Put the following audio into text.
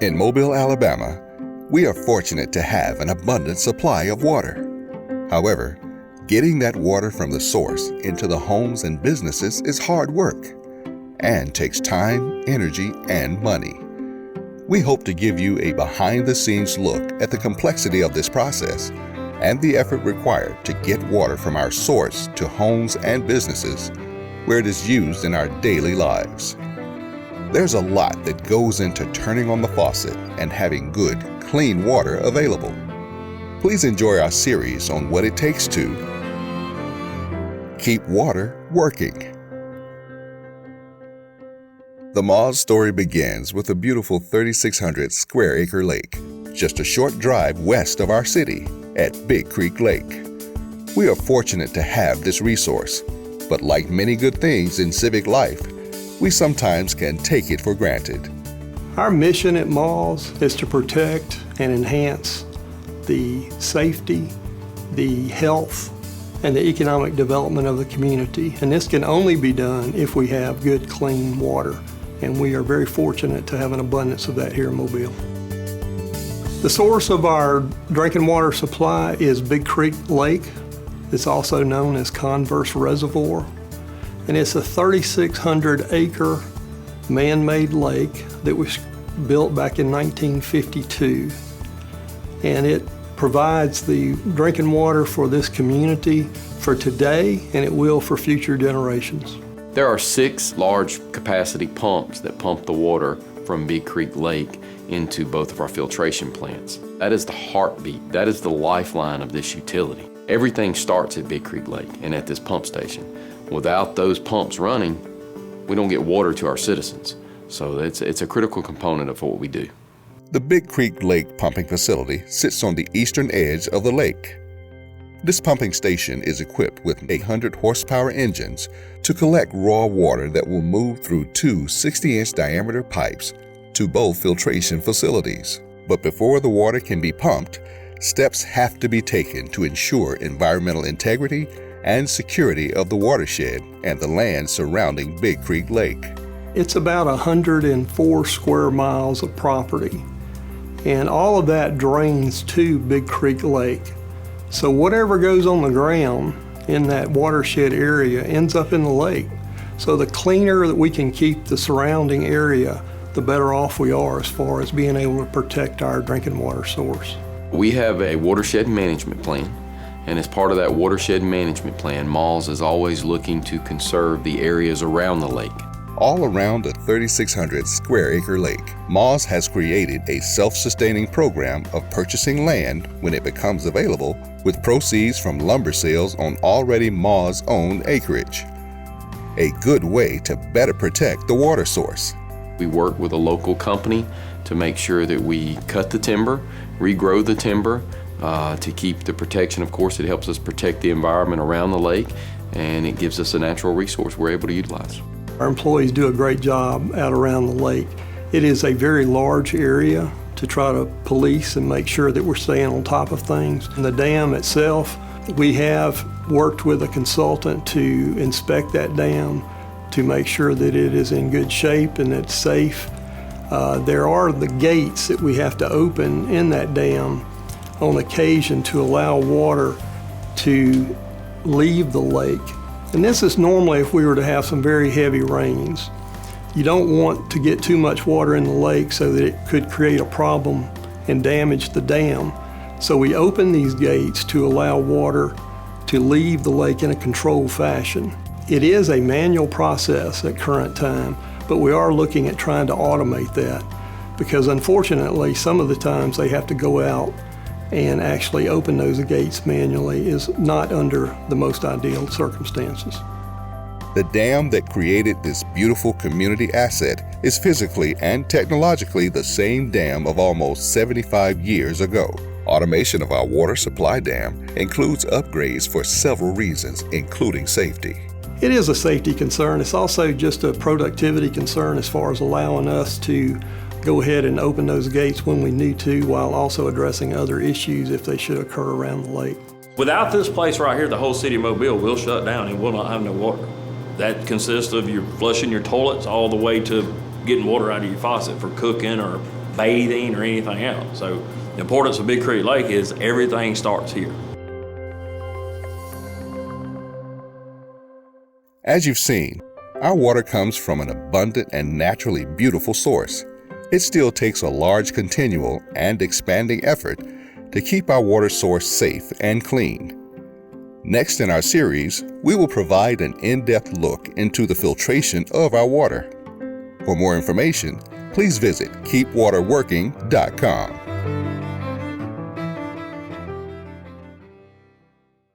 In Mobile, Alabama, we are fortunate to have an abundant supply of water. However, getting that water from the source into the homes and businesses is hard work and takes time, energy, and money. We hope to give you a behind-the-scenes look at the complexity of this process and the effort required to get water from our source to homes and businesses where it is used in our daily lives. There's a lot that goes into turning on the faucet and having good, clean water available. Please enjoy our series on what it takes to keep water working. The Moz story begins with a beautiful 3,600 square acre lake, just a short drive west of our city at Big Creek Lake. We are fortunate to have this resource, but like many good things in civic life, we sometimes can take it for granted. Our mission at Moz is to protect and enhance the safety, the health, and the economic development of the community. And this can only be done if we have good, clean water. And we are very fortunate to have an abundance of that here in Mobile. The source of our drinking water supply is Big Creek Lake. It's also known as Converse Reservoir. And it's a 3,600 acre man-made lake that was built back in 1952. And it provides the drinking water for this community for today, and it will for future generations. There are 6 large capacity pumps that pump the water from Big Creek Lake into both of our filtration plants. That is the heartbeat, that is the lifeline of this utility. Everything starts at Big Creek Lake and at this pump station. Without those pumps running, we don't get water to our citizens. So it's a critical component of what we do. The Big Creek Lake pumping facility sits on the eastern edge of the lake. This pumping station is equipped with 800 horsepower engines to collect raw water that will move through 2 60-inch diameter pipes to both filtration facilities. But before the water can be pumped, steps have to be taken to ensure environmental integrity and security of the watershed and the land surrounding Big Creek Lake. It's about 104 square miles of property, and all of that drains to Big Creek Lake. So whatever goes on the ground in that watershed area ends up in the lake. So the cleaner that we can keep the surrounding area, the better off we are as far as being able to protect our drinking water source. We have a watershed management plan. And as part of that watershed management plan, Moz is always looking to conserve the areas around the lake. All around a 3,600 square acre lake, Moz has created a self-sustaining program of purchasing land when it becomes available with proceeds from lumber sales on already Moz-owned acreage. A good way to better protect the water source. We work with a local company to make sure that we cut the timber, regrow the timber, to keep the protection. Of course, it helps us protect the environment around the lake, and it gives us a natural resource we're able to utilize. Our employees do a great job out around the lake. It is a very large area to try to police and make sure that we're staying on top of things. And the dam itself, we have worked with a consultant to inspect that dam to make sure that it is in good shape and it's safe. There are the gates that we have to open in that dam on occasion to allow water to leave the lake. And this is normally if we were to have some very heavy rains. You don't want to get too much water in the lake so that it could create a problem and damage the dam. So we open these gates to allow water to leave the lake in a controlled fashion. It is a manual process at current time, but we are looking at trying to automate that because unfortunately some of the times they have to go out and actually open those gates manually is not under the most ideal circumstances. The dam that created this beautiful community asset is physically and technologically the same dam of almost 75 years ago. Automation of our water supply dam includes upgrades for several reasons, including safety. It is a safety concern. It's also just a productivity concern as far as allowing us to go ahead and open those gates when we need to, while also addressing other issues if they should occur around the lake. Without this place right here, the whole city of Mobile will shut down and will not have no water. That consists of you flushing your toilets all the way to getting water out of your faucet for cooking or bathing or anything else. So the importance of Big Creek Lake is everything starts here. As you've seen, our water comes from an abundant and naturally beautiful source. It still takes a large continual and expanding effort to keep our water source safe and clean. Next in our series, we will provide an in-depth look into the filtration of our water. For more information, please visit keepwaterworking.com.